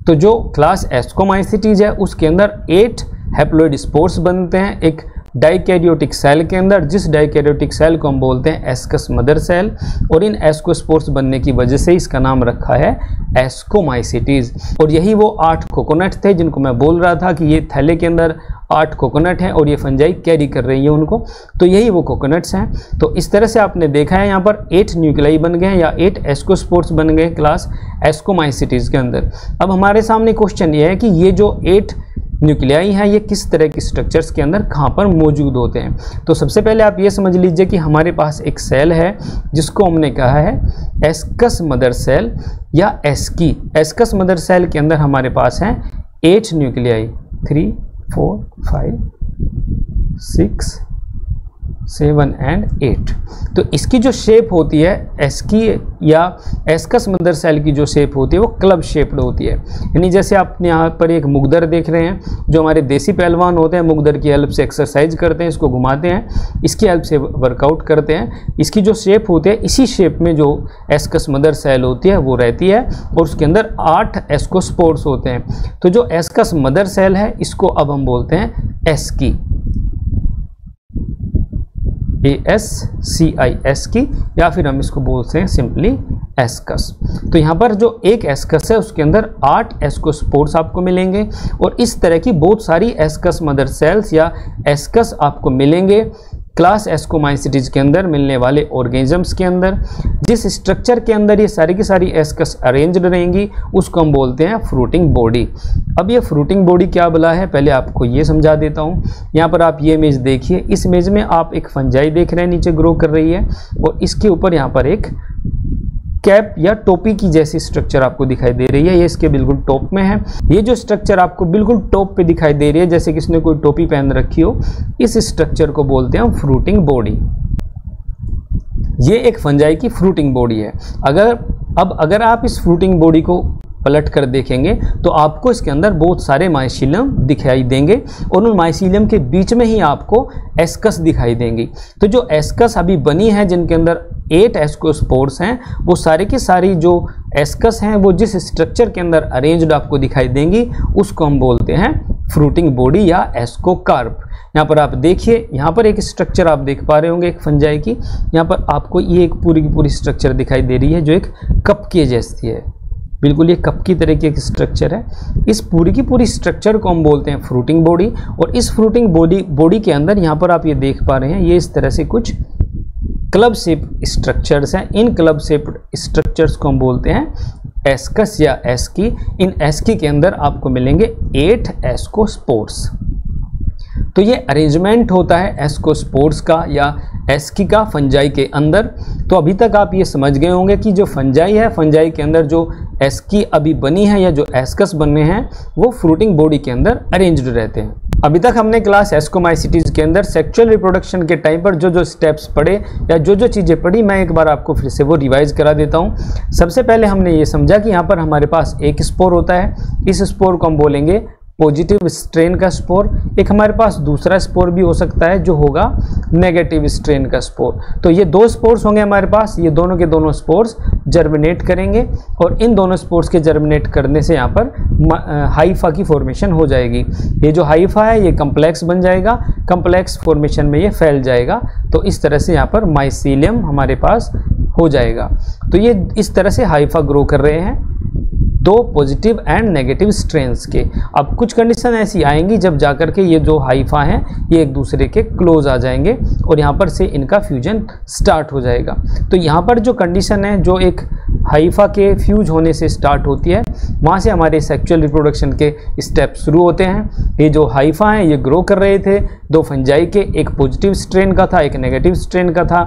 A: तो जो क्लास एस्कोमाइसिटीज है उसके अंदर 8 हैप्लॉयड स्पोर्स बनते हैं एक डाइकैरियोटिक सेल के अंदर, जिस डाइकैरियोटिक सेल को हम बोलते हैं एस्कस मदर सेल। और इन एस्कोस्पोर्स बनने की वजह से इसका नाम रखा है एस्कोमाइसिटीज। और यही वो 8 कोकोनट थे जिनको मैं बोल रहा था कि ये थैले के अंदर 8 कोकोनट हैं और ये फंजाई कैरी कर रही है उनको। तो यही वो कोकोनट्स हैं। तो इस तरह से आपने देखा है यहाँ पर 8 न्यूक्लियाई बन गए हैं या 8 एस्कोस्पोर्स बन गए क्लास एस्कोमाइसिटीज के अंदर। अब हमारे सामने क्वेश्चन ये है कि ये जो 8 न्यूक्लियाई हैं ये किस तरह के स्ट्रक्चर्स के अंदर कहाँ पर मौजूद होते हैं। तो सबसे पहले आप ये समझ लीजिए कि हमारे पास एक सेल है जिसको हमने कहा है एस्कस मदर सेल या एस्की। एस्कस मदर सेल के अंदर हमारे पास हैं 8 न्यूक्लियाई 3, 4, 5, 6, 7 एंड 8। तो इसकी जो शेप होती है एस्की या एस्कस मदर सेल की जो शेप होती है वो क्लब शेप्ड होती है। यानी जैसे आप यहाँ पर एक मुगदर देख रहे हैं, जो हमारे देसी पहलवान होते हैं मुगदर की हेल्प से एक्सरसाइज करते हैं, इसको घुमाते हैं, इसकी हेल्प से वर्कआउट करते हैं। इसकी जो शेप होती है इसी शेप में जो एस्कस मदर सेल होती है वो रहती है और उसके अंदर 8 एस्कोस्पोर्स होते हैं। तो जो एस्कस मदर सेल है इसको अब हम बोलते हैं एस्की, ASCIS की, या फिर हम इसको बोलते हैं सिंपली एस्कस। तो यहाँ पर जो एक एस्कस है उसके अंदर 8 एस्कोस्पोर्स आपको मिलेंगे और इस तरह की बहुत सारी एस्कस मदर सेल्स या एस्कस आपको मिलेंगे क्लास एस्कोमाइसिटीज के अंदर मिलने वाले ऑर्गेनिजम्स के अंदर। जिस स्ट्रक्चर के अंदर ये सारी की सारी एस्कस अरेंज्ड रहेंगी उसको हम बोलते हैं फ्रूटिंग बॉडी। अब ये फ्रूटिंग बॉडी क्या बला है पहले आपको ये समझा देता हूँ। यहाँ पर आप ये इमेज देखिए, इस इमेज में आप एक फंजाई देख रहे हैं नीचे ग्रो कर रही है और इसके ऊपर यहाँ पर एक कैप या टोपी की जैसी स्ट्रक्चर आपको दिखाई दे रही है। ये इसके बिल्कुल टॉप में है। ये जो स्ट्रक्चर आपको बिल्कुल टॉप पे दिखाई दे रही है जैसे किसने कोई टोपी पहन रखी हो, इस स्ट्रक्चर को बोलते हैं फ्रूटिंग बॉडी। ये एक फंजाई की फ्रूटिंग बॉडी है। अगर आप इस फ्रूटिंग बॉडी को पलट कर देखेंगे तो आपको इसके अंदर बहुत सारे माइसीलियम दिखाई देंगे और उन माइसीलियम के बीच में ही आपको एस्कस दिखाई देंगी। तो जो एस्कस अभी बनी है जिनके अंदर 8 एस्कोस्पोर्स हैं वो सारे की सारी जो एस्कस हैं वो जिस स्ट्रक्चर के अंदर अरेंज्ड आपको दिखाई देंगी उसको हम बोलते हैं फ्रूटिंग बॉडी या एस्कोकार्प। यहाँ पर आप देखिए, यहाँ पर एक स्ट्रक्चर आप देख पा रहे होंगे एक फंजाई की। यहाँ पर आपको ये एक पूरी की पूरी स्ट्रक्चर दिखाई दे रही है जो एक कप के जैसी है, बिल्कुल ये कप की तरह की एक स्ट्रक्चर है। इस पूरी की पूरी स्ट्रक्चर को हम बोलते हैं फ्रूटिंग बॉडी। और इस फ्रूटिंग बॉडी के अंदर यहाँ पर आप ये देख पा रहे हैं ये इस तरह से कुछ क्लब शेप स्ट्रक्चर्स हैं। इन क्लब शेप स्ट्रक्चर्स को हम बोलते हैं एस्कस या एस्की। इन एस्की के अंदर आपको मिलेंगे 8 एस्कोस्पोर्स। तो ये अरेंजमेंट होता है एस्कोस्पोर्स का या एस्की का फंजाई के अंदर। तो अभी तक आप ये समझ गए होंगे कि जो फंजाई है, फंजाई के अंदर जो एस्की अभी बनी है या जो एस्कस बनने हैं वो फ्रूटिंग बॉडी के अंदर अरेंज्ड रहते हैं। अभी तक हमने क्लास एस्कोमाइसिटीज के अंदर सेक्सुअल रिप्रोडक्शन के टाइम पर जो जो स्टेप्स पढ़े या जो जो चीज़ें पढ़ी, मैं एक बार आपको फिर से वो रिवाइज करा देता हूँ। सबसे पहले हमने ये समझा कि यहाँ पर हमारे पास एक स्पोर होता है, इस स्पोर को हम बोलेंगे पॉजिटिव स्ट्रेन का स्पोर। एक हमारे पास दूसरा स्पोर भी हो सकता है जो होगा नेगेटिव स्ट्रेन का स्पोर। तो ये दो स्पोर्स होंगे हमारे पास, ये दोनों के दोनों स्पोर्स जर्मिनेट करेंगे और इन दोनों स्पोर्स के जर्मिनेट करने से यहाँ पर हाइफा की फॉर्मेशन हो जाएगी। ये जो हाइफा है ये कम्प्लेक्स बन जाएगा, कम्प्लेक्स फॉर्मेशन में ये फैल जाएगा। तो इस तरह से यहाँ पर माइसीलियम हमारे पास हो जाएगा। तो ये इस तरह से हाइफा ग्रो कर रहे हैं, दो पॉजिटिव एंड नेगेटिव स्ट्रेन्स के। अब कुछ कंडीशन ऐसी आएंगी जब जाकर के ये जो हाइफा हैं ये एक दूसरे के क्लोज आ जाएंगे और यहाँ पर से इनका फ्यूजन स्टार्ट हो जाएगा। तो यहाँ पर जो कंडीशन है जो एक हाइफा के फ्यूज होने से स्टार्ट होती है, वहाँ से हमारे सेक्सुअल रिप्रोडक्शन के स्टेप शुरू होते हैं। ये जो हाइफा हैं ये ग्रो कर रहे थे दो फंजाई के, एक पॉजिटिव स्ट्रेन का था, एक नेगेटिव स्ट्रेन का था।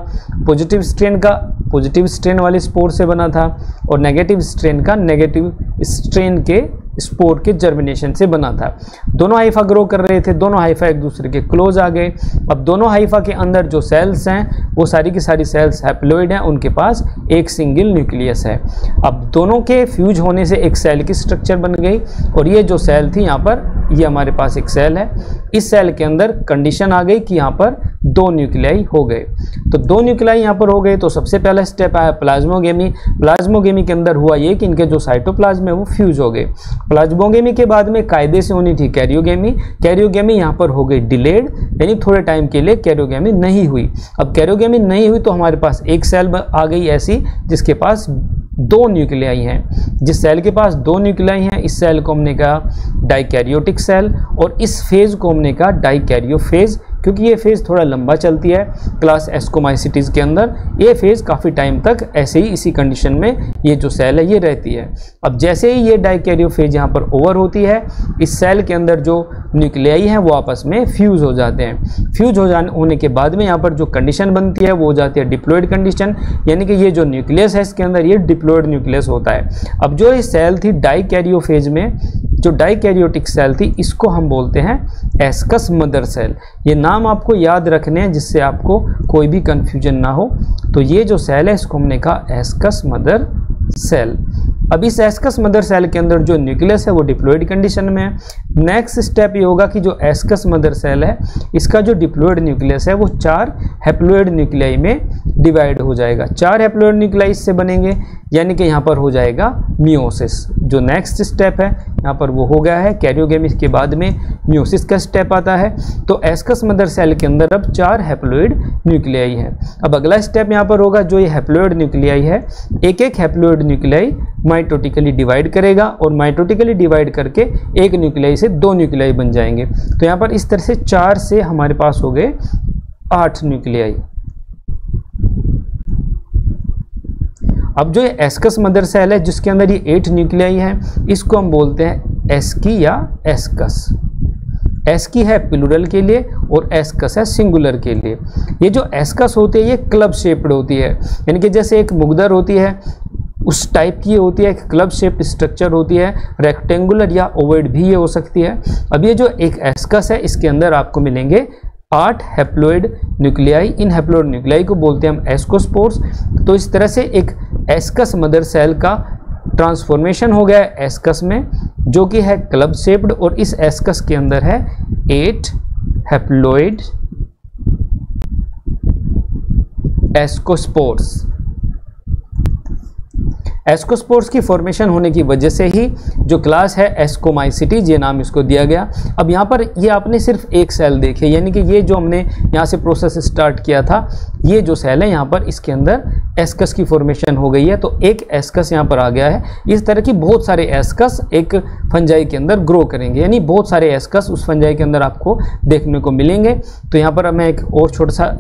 A: पॉजिटिव स्ट्रेन का पॉजिटिव स्ट्रेन वाले स्पोर से बना था और नेगेटिव स्ट्रेन का नेगेटिव स्ट्रेन के स्पोर के जर्मिनेशन से बना था। दोनों हाइफा ग्रो कर रहे थे, दोनों हाइफा एक दूसरे के क्लोज आ गए। अब दोनों हाइफा के अंदर जो सेल्स हैं वो सारी की सारी सेल्स हैप्लोइड हैं, उनके पास एक सिंगल न्यूक्लियस है। अब दोनों के फ्यूज होने से एक सेल की स्ट्रक्चर बन गई और ये जो सेल थी यहाँ पर, ये हमारे पास एक सेल है। इस सेल के अंदर कंडीशन आ गई कि यहाँ पर दो न्यूक्लियाई हो गए। तो दो न्यूक्लियाई यहाँ पर हो गए तो सबसे पहला स्टेप आया प्लाज्मोगेमी। प्लाज्मोगेमी के अंदर हुआ ये कि इनके जो साइटोप्लाज्म है वो फ्यूज हो गए। प्लाज्मोगेमी के बाद में कायदे से होनी थी कैरियोगेमी। कैरियोगेमी यहाँ पर हो गई डिलेड, यानी थोड़े टाइम के लिए कैरियोगेमी नहीं हुई। अब कैरियोगेमी नहीं हुई तो हमारे पास एक सेल आ गई ऐसी जिसके पास दो न्यूक्लियाई हैं। जिस सेल के पास दो न्यूक्लियाई हैं इस सेल को हमने कहा डाइकैरियोटिक सेल और इस फेज को हमने कहा डाइकैरियोफेज, क्योंकि ये फेज़ थोड़ा लंबा चलती है क्लास एस्कोमाइसिटीज़ के अंदर। ये फेज़ काफ़ी टाइम तक ऐसे ही इसी कंडीशन में ये जो सेल है ये रहती है। अब जैसे ही ये डाइकैरियोफेज यहाँ पर ओवर होती है, इस सेल के अंदर जो न्यूक्लियाई हैं वो आपस में फ्यूज़ हो जाते हैं। फ्यूज होने के बाद में यहाँ पर जो कंडीशन बनती है वो हो जाती है डिप्लॉयड कंडीशन, यानी कि ये जो न्यूक्लियस है इसके अंदर ये डिप्लॉयड न्यूक्लियस होता है। अब जो ये सेल थी डाइकैरियोफेज में, जो डाइकैरियोटिक सेल थी, इसको हम बोलते हैं एस्कस मदर सेल। ये नाम आपको याद रखने हैं जिससे आपको कोई भी कंफ्यूजन ना हो। तो ये जो सेल है इसको हमने कहा एस्कस मदर सेल। अब इस एस्कस मदर सेल के अंदर जो न्यूक्लियस है वो डिप्लॉयड कंडीशन में है। नेक्स्ट स्टेप ये होगा कि जो एस्कस मदर सेल है इसका जो डिप्लॉयड न्यूक्लियस है वो 4 हैप्लॉयड न्यूक्लियाई में डिवाइड हो जाएगा। 4 हैप्लॉयड न्यूक्लियाई इससे बनेंगे, यानी कि यहाँ पर हो जाएगा मियोसिस। जो नेक्स्ट स्टेप है यहाँ पर वो हो गया है कैरियोगेमी के बाद में मियोसिस का स्टेप आता है। तो एस्कस मदर सेल के अंदर अब 4 हैप्लॉयड न्यूक्लियाई है। अब अगला स्टेप यहाँ पर होगा, जो ये हैप्लॉयड न्यूक्लियाई है एक एक हैप्लॉयड न्यूक्लियाई माइटोटिकली डिवाइड करेगा और माइटोटिकली डिवाइड करके एक न्यूक्लियाई से 2 न्यूक्लियाई बन जाएंगे। तो यहाँ पर इस तरह से 4 से हमारे पास हो गए 8 न्यूक्लियाई। अब जो ये एस्कस मदर सेल है जिसके अंदर ये 8 न्यूक्लियाई हैं, इसको हम बोलते हैं एस्की या एस्कस। एस्की है प्लूरल के लिए और एस्कस है सिंगुलर के लिए। ये जो एस्कस होती है ये क्लब शेप्ड होती है, यानी कि जैसे एक मुगदर होती है उस टाइप की होती है, एक क्लब शेप्ड स्ट्रक्चर होती है, रेक्टेंगुलर या ओवल भी ये हो सकती है। अब ये जो एक एस्कस है इसके अंदर आपको मिलेंगे 8 हैप्लॉयड न्यूक्लियाई। इन हैप्लॉयड न्यूक्लियाई को बोलते हैं हम एस्कोस्पोर्स। तो इस तरह से एक एस्कस मदर सेल का ट्रांसफॉर्मेशन हो गया है एस्कस में, जो कि है क्लब शेप्ड, और इस एस्कस के अंदर है 8 हैप्लॉयड एस्कोस्पोर्स। एस्कोस्पोर्स की फॉर्मेशन होने की वजह से ही जो क्लास है एस्कोमाइसिटीज, ये नाम इसको दिया गया। अब यहाँ पर ये आपने सिर्फ एक सेल देखे, यानी कि ये जो हमने यहाँ से प्रोसेस स्टार्ट किया था, ये जो सेल है यहाँ पर इसके अंदर एस्कस की फॉर्मेशन हो गई है। तो एक एस्कस यहाँ पर आ गया है। इस तरह की बहुत सारे एस्कस एक फंजाई के अंदर ग्रो करेंगे, यानी बहुत सारे एस्कस उस फंजाई के अंदर आपको देखने को मिलेंगे। तो यहाँ पर मैं एक और छोटा सा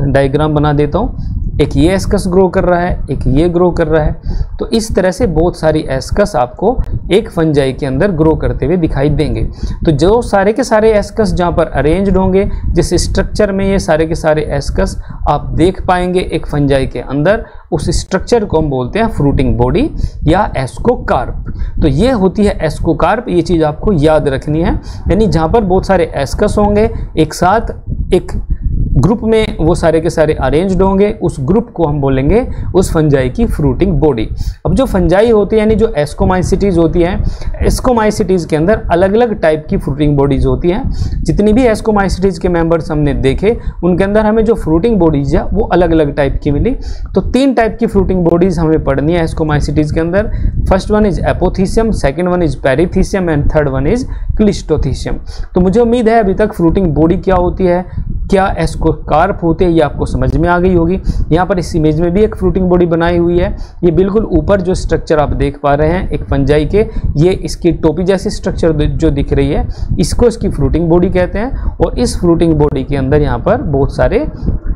A: डायग्राम बना देता हूँ। एक ये एस्कस ग्रो कर रहा है, एक ये ग्रो कर रहा है। तो इस तरह से बहुत सारी एस्कस आपको एक फंजाई के अंदर ग्रो करते हुए दिखाई देंगे। तो जो सारे के सारे एस्कस जहाँ पर अरेंज्ड होंगे, जिस स्ट्रक्चर में ये सारे के सारे एस्कस आप देख पाएंगे एक फंजाई के अंदर, उस स्ट्रक्चर को हम बोलते हैं फ्रूटिंग बॉडी या एस्कोकार्प। तो ये होती है एस्कोकार्प, ये चीज़ आपको याद रखनी है। यानी जहाँ पर बहुत सारे एस्कस होंगे एक साथ एक ग्रुप में, वो सारे के सारे अरेंज्ड होंगे, उस ग्रुप को हम बोलेंगे उस फंजाई की फ्रूटिंग बॉडी। अब जो फंजाई होती है यानी जो एस्कोमाइसिटीज होती हैं, एस्कोमाइसिटीज के अंदर अलग अलग टाइप की फ्रूटिंग बॉडीज होती हैं। जितनी भी एस्कोमाइसिटीज के मेंबर्स हमने देखे उनके अंदर हमें जो फ्रूटिंग बॉडीज है वो अलग अलग टाइप की मिली। तो 3 टाइप की फ्रूटिंग बॉडीज हमें पढ़नी है एस्कोमाइसिटीज के अंदर। First one is apothecium, second one is perithecium and third one is cleistothecium. तो मुझे उम्मीद है अभी तक फ्रूटिंग बॉडी क्या होती है, क्या एस्कोकार्प होते हैं, ये आपको समझ में आ गई होगी। यहाँ पर इस इमेज में भी एक फ्रूटिंग बॉडी बनाई हुई है। ये बिल्कुल ऊपर जो स्ट्रक्चर आप देख पा रहे हैं एक फंजाई के, ये इसकी टोपी जैसी स्ट्रक्चर जो दिख रही है इसको इसकी फ्रूटिंग बॉडी कहते हैं। और इस फ्रूटिंग बॉडी के अंदर यहाँ पर बहुत सारे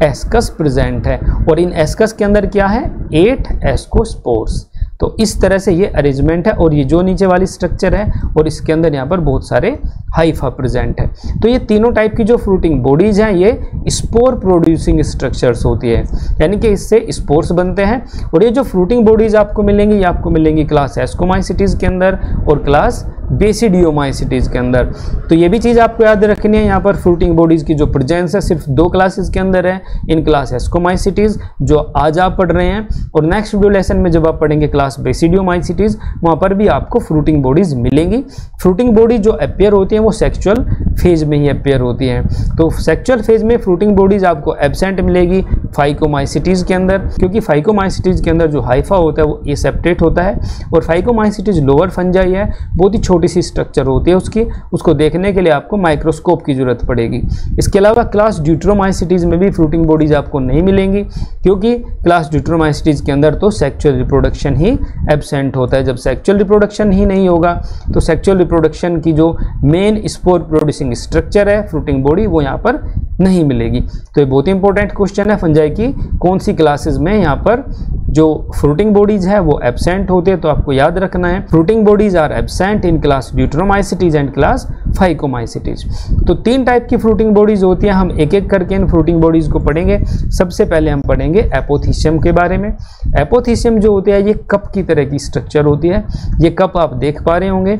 A: एस्कस प्रेजेंट है और इन एस्कस के अंदर क्या है 8 एस्कोस्पोर्स। तो इस तरह से ये अरेंजमेंट है और ये जो नीचे वाली स्ट्रक्चर है और इसके अंदर यहाँ पर बहुत सारे हाइफा प्रेजेंट है। तो ये तीनों टाइप की जो फ्रूटिंग बॉडीज हैं ये स्पोर प्रोड्यूसिंग स्ट्रक्चर्स होती है, यानी कि इससे स्पोर्स बनते हैं। और ये जो फ्रूटिंग बॉडीज आपको मिलेंगी ये आपको मिलेंगी क्लास एस्कोमाइसिटीज के अंदर और क्लास बेसिडियोमाइसिटीज के अंदर। तो ये भी चीज़ आपको याद रखनी है, यहाँ पर फ्रूटिंग बॉडीज की जो प्रेजेंस है सिर्फ 2 क्लासेस के अंदर है, इन क्लास एस्कोमाइसिटीज जो आज आप पढ़ रहे हैं, और नेक्स्ट वीडियो लेसन में जब आप पढ़ेंगे क्लास बेसिडियोमाइसिटीज वहाँ पर भी आपको फ्रूटिंग बॉडीज मिलेंगी। फ्रूटिंग बॉडी जो अपेयर होती हैं वो सेक्चुअल फेज में ही अपेयर होती हैं। तो सेक्चुअल फेज में फ्रूटिंग बॉडीज आपको एब्सेंट मिलेगी फाइकोमाइसिटीज के अंदर, क्योंकि फाइकोमाइसिटीज के अंदर जो हाइफा होता है वो एसेप्टेट होता है और फाइकोमाइसिटीज लोअर फंजाई है, बहुत ही छोटी सी स्ट्रक्चर होती है उसकी, उसको देखने के लिए आपको माइक्रोस्कोप की जरूरत पड़ेगी। इसके अलावा क्लास ड्यूट्रोमाइसिटीज में भी फ्रूटिंग बॉडीज आपको नहीं मिलेंगी, क्योंकि क्लास ड्यूट्रोमाइसिटीज के अंदर तो सेक्चुअल रिप्रोडक्शन ही एब्सेंट होता है। जब सेक्चुअल रिप्रोडक्शन ही नहीं होगा तो सेक्चुअल रिप्रोडक्शन की जो मेन स्पोर प्रोड्यूसिंग स्ट्रक्चर है फ्रूटिंग बॉडी वो यहाँ पर नहीं मिलेगी। तो ये बहुत ही इंपॉर्टेंट क्वेश्चन है फंजाई की, कौन सी क्लासेस में यहाँ पर जो फ्रूटिंग बॉडीज है वो एब्सेंट होते हैं। तो आपको याद रखना है fruiting bodies are absent in class deuteromycetes and class phycomycetes. तो 3 टाइप की फ्रूटिंग बॉडीज होती है, हम एक एक करके इन फ्रूटिंग बॉडीज को पढ़ेंगे। सबसे पहले हम पढ़ेंगे एपोथीसियम के बारे में। एपोथीसियम जो होती है ये कप की तरह की स्ट्रक्चर होती है। ये कप आप देख पा रहे होंगे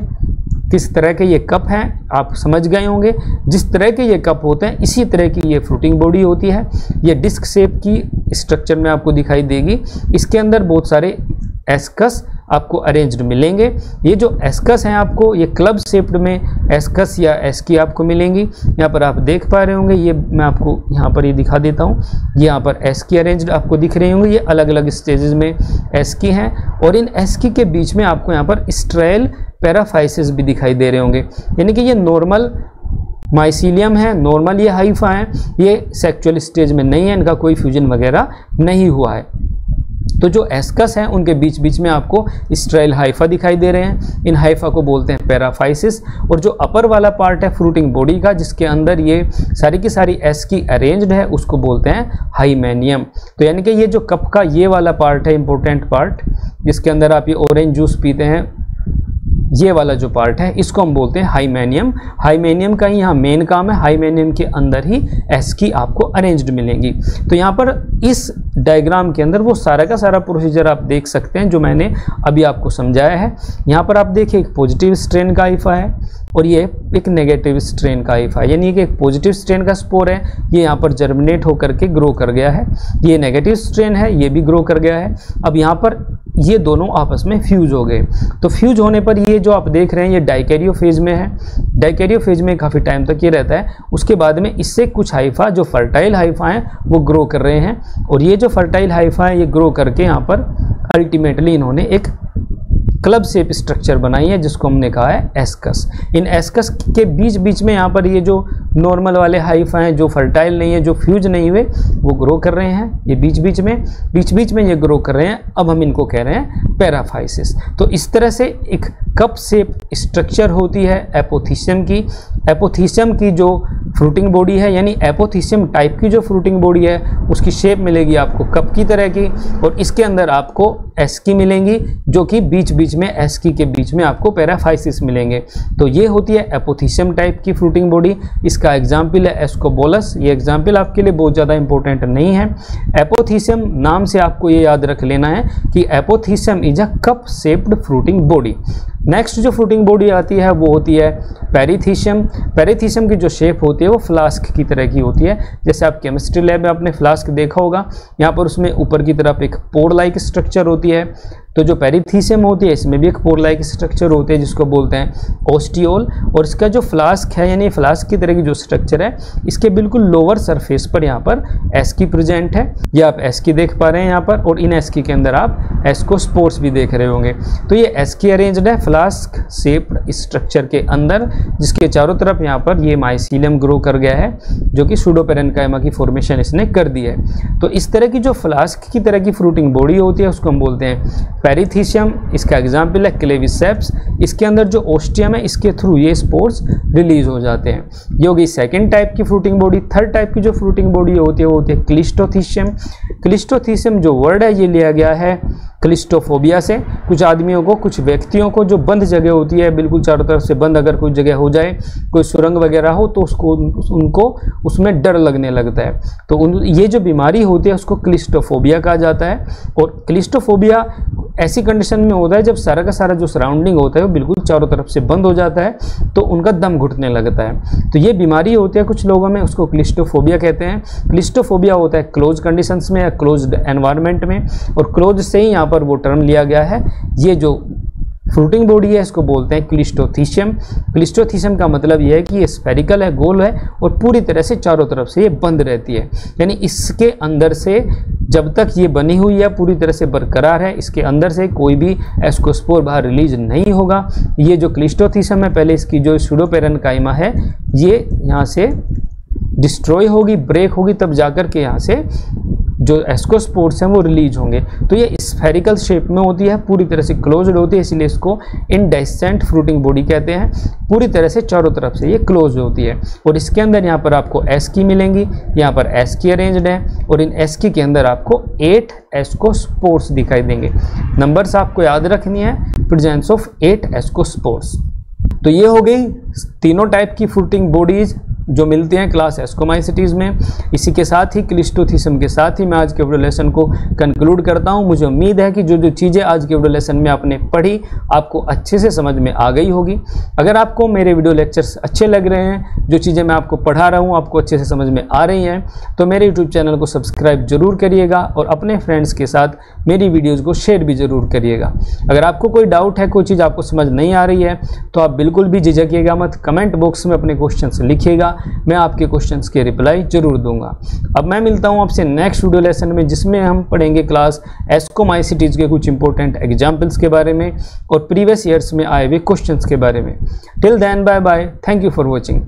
A: किस तरह के ये कप हैं, आप समझ गए होंगे। जिस तरह के ये कप होते हैं इसी तरह की ये फ्रूटिंग बॉडी होती है। ये डिस्क शेप की स्ट्रक्चर में आपको दिखाई देगी। इसके अंदर बहुत सारे एस्कस आपको अरेंज्ड मिलेंगे। ये जो एस्कस हैं आपको ये क्लब शेप्ड में एस्कस या एस्की आपको मिलेंगी। यहाँ पर आप देख पा रहे होंगे, ये मैं आपको यहाँ पर ये दिखा देता हूँ। ये यहाँ पर एस्की अरेंज्ड आपको दिख रहे होंगे, ये अलग अलग स्टेजेस में एस्की हैं और इन एस्की के बीच में आपको यहाँ पर स्ट्रेल पैराफाइसिस भी दिखाई दे रहे होंगे, यानी कि ये नॉर्मल माइसीलियम है, नॉर्मल ये हाइफा है, ये सेक्चुअल स्टेज में नहीं है, इनका कोई फ्यूजन वगैरह नहीं हुआ है। तो जो एस्कस हैं उनके बीच बीच में आपको स्ट्रेल हाइफा दिखाई दे रहे हैं, इन हाइफा को बोलते हैं पैराफाइसिस। और जो अपर वाला पार्ट है फ्रूटिंग बॉडी का जिसके अंदर ये सारी की सारी एस्की अरेंज्ड है उसको बोलते हैं हाइमेनियम। तो यानी कि ये जो कप का ये वाला पार्ट है इंपॉर्टेंट पार्ट, जिसके अंदर आप ये ऑरेंज जूस पीते हैं, ये वाला जो पार्ट है इसको हम बोलते हैं हाइमेनियम। हाइमेनियम का ही यहाँ मेन काम है, हाइमेनियम के अंदर ही एस्की आपको अरेंज्ड मिलेंगी। तो यहाँ पर इस डायग्राम के अंदर वो सारा का सारा प्रोसीजर आप देख सकते हैं जो मैंने अभी आपको समझाया है। यहाँ पर आप देखिए एक पॉजिटिव स्ट्रेन का हाइफा है और ये एक नेगेटिव स्ट्रेन का हाइफा है, यानी कि एक पॉजिटिव स्ट्रेन का स्पोर है, ये यहाँ पर जर्मिनेट होकर के ग्रो कर गया है। ये नेगेटिव स्ट्रेन है, ये भी ग्रो कर गया है। अब यहाँ पर ये दोनों आपस में फ्यूज हो गए। तो फ्यूज होने पर ये जो आप देख रहे हैं ये डाइकैरियो फेज में है। डाइकैरियो फेज में काफ़ी टाइम तक ये रहता है। उसके बाद में इससे कुछ हाइफा जो फर्टाइल हाइफा हैं वो ग्रो कर रहे हैं और ये जो फर्टाइल हाइफा है ये ग्रो करके यहाँ पर अल्टीमेटली इन्होंने एक क्लब शेप स्ट्रक्चर बनाई है जिसको हमने कहा है एस्कस। इन एस्कस के बीच बीच में यहाँ पर ये जो नॉर्मल वाले हाइफा हैं जो फर्टाइल नहीं है, जो फ्यूज नहीं हुए, वो ग्रो कर रहे हैं। ये बीच बीच में ये ग्रो कर रहे हैं। अब हम इनको कह रहे हैं पैराफाइसिस। तो इस तरह से एक कप शेप स्ट्रक्चर होती है एपोथीसियम की। एपोथीसियम की जो फ्रूटिंग बॉडी है यानी एपोथीसियम टाइप की जो फ्रूटिंग बॉडी है उसकी शेप मिलेगी आपको कप की तरह की और इसके अंदर आपको एस्की मिलेंगी, जो कि बीच बीच में एस्की के बीच में आपको पैराफाइसिस मिलेंगे। तो ये होती है एपोथीशियम टाइप की फ्रूटिंग बॉडी। इसका एग्जाम्पल है एस्कोबोलस। ये एग्जाम्पल आपके लिए बहुत ज़्यादा इंपॉर्टेंट नहीं है। एपोथीशियम नाम से आपको ये याद रख लेना है कि apothecium is a cup shaped fruiting body. Next जो फ्रूटिंग बॉडी आती है वो होती है पेरिथीशियम। पेरिथीशियम की जो शेप होती है वो फ्लास्क की तरह की होती है। जैसे आप केमिस्ट्री लैब में आपने फ्लास्क देखा होगा, यहाँ पर उसमें ऊपर की तरफ एक पोर लाइक स्ट्रक्चर होती है। तो जो पेरिथीशियम होती है इसमें भी एक पोर लाइक स्ट्रक्चर होती है जिसको बोलते हैं ओस्टियोल। और इसका जो फ्लास्क है यानी फ्लास्क की तरह की जो स्ट्रक्चर है, इसके बिल्कुल लोअर सरफेस पर यहाँ पर एस्की प्रेजेंट है। ये आप एस्की देख पा रहे हैं यहाँ पर, और इन एस्की के अंदर आप एस्कोस्पोर्स भी देख रहे होंगे। तो ये एस्की अरेंज्ड है फ्लास्क शेप्ड स्ट्रक्चर के अंदर, जिसके चारों तरफ यहाँ पर ये माइसीलियम ग्रो कर गया है, जो कि सूडोपेरेन्काइमा की फॉर्मेशन इसने कर दी है। तो इस तरह की जो फ्लास्क की तरह की फ्रूटिंग बॉडी होती है उसको हम बोलते हैं पेरिथीशियम। इसका एग्जाम्पल है क्लेविसेप्स। इसके अंदर जो ओस्टियम है इसके थ्रू ये स्पोर्स रिलीज हो जाते हैं। ये होगी सेकंड टाइप की फ्रूटिंग बॉडी। थर्ड टाइप की जो फ्रूटिंग बॉडी होती है वो होती है क्लिस्टोथीशियम। क्लिस्टोथीशियम जो वर्ड है ये लिया गया है क्लिस्टोफोबिया से। कुछ आदमियों को, कुछ व्यक्तियों को जो बंद जगह होती है, बिल्कुल चारों तरफ से बंद अगर कोई जगह हो जाए, कोई सुरंग वगैरह हो, तो उनको उसमें डर लगने लगता है। तो ये जो बीमारी होती है उसको क्लिस्टोफोबिया कहा जाता है। और क्लिस्टोफोबिया ऐसी कंडीशन में होता है जब सारा का सारा जो सराउंडिंग होता है वो बिल्कुल चारों तरफ से बंद हो जाता है, तो उनका दम घुटने लगता है। तो ये बीमारी होती है कुछ लोगों में, उसको क्लिस्टोफोबिया कहते हैं। क्लिस्टोफोबिया होता है क्लोज कंडीशंस में या क्लोज्ड एनवायरनमेंट में, और क्लोज से ही यहाँ पर वो टर्म लिया गया है। ये जो फ्रूटिंग बॉडी है इसको बोलते हैं क्लिस्टोथीशियम। क्लिस्टोथीशियम का मतलब यह है कि ये स्फेरिकल है, गोल है, और पूरी तरह से चारों तरफ से ये बंद रहती है। यानी इसके अंदर से जब तक ये बनी हुई है, पूरी तरह से बरकरार है, इसके अंदर से कोई भी एस्कोस्पोर बाहर रिलीज नहीं होगा। ये जो क्लिस्टोथीशियम है, पहले इसकी जो सूडोपेरेन्काइमा है ये यहाँ से डिस्ट्रॉय होगी, ब्रेक होगी, तब जाकर के यहाँ से जो एस्कोस्पोर्स हैं वो रिलीज होंगे। तो ये स्फेरिकल शेप में होती है, पूरी तरह से क्लोज्ड होती है, इसलिए इसको इंडेसेंट फ्रूटिंग बॉडी कहते हैं। पूरी तरह से चारों तरफ से ये क्लोज होती है, और इसके अंदर यहाँ पर आपको एस्की मिलेंगी। यहाँ पर एस्की अरेंज्ड है, और इन एस्की के अंदर आपको 8 एस्कोस्पोर्स दिखाई देंगे। नंबर्स आपको याद रखनी है, प्रेजेंस ऑफ 8 एस्कोस्पोर्स। तो ये हो गई तीनों टाइप की फ्रूटिंग बॉडीज जो मिलती हैं क्लास एस्कोमाइसिटीज में। इसी के साथ ही क्लिस्टोथीशियम के साथ ही मैं आज के वीडियो लेसन को कंक्लूड करता हूं। मुझे उम्मीद है कि जो जो चीज़ें आज के वीडियो लेसन में आपने पढ़ी आपको अच्छे से समझ में आ गई होगी। अगर आपको मेरे वीडियो लेक्चर्स अच्छे लग रहे हैं, जो चीज़ें मैं आपको पढ़ा रहा हूँ आपको अच्छे से समझ में आ रही हैं, तो मेरे यूट्यूब चैनल को सब्सक्राइब जरूर करिएगा, और अपने फ्रेंड्स के साथ मेरी वीडियोज़ को शेयर भी ज़रूर करिएगा। अगर आपको कोई डाउट है, कोई चीज़ आपको समझ नहीं आ रही है, तो आप बिल्कुल भी झिझकिएगा मत, कमेंट बॉक्स में अपने क्वेश्चंस लिखिएगा, मैं आपके क्वेश्चंस के रिप्लाई जरूर दूंगा। अब मैं मिलता हूं आपसे नेक्स्ट वीडियो लेसन में, जिसमें हम पढ़ेंगे क्लास एस्कोमाइसिटीज के कुछ इंपॉर्टेंट एग्जांपल्स के बारे में और प्रीवियस ईयर्स में आए हुए क्वेश्चंस के बारे में। Till then bye bye, thank you for watching.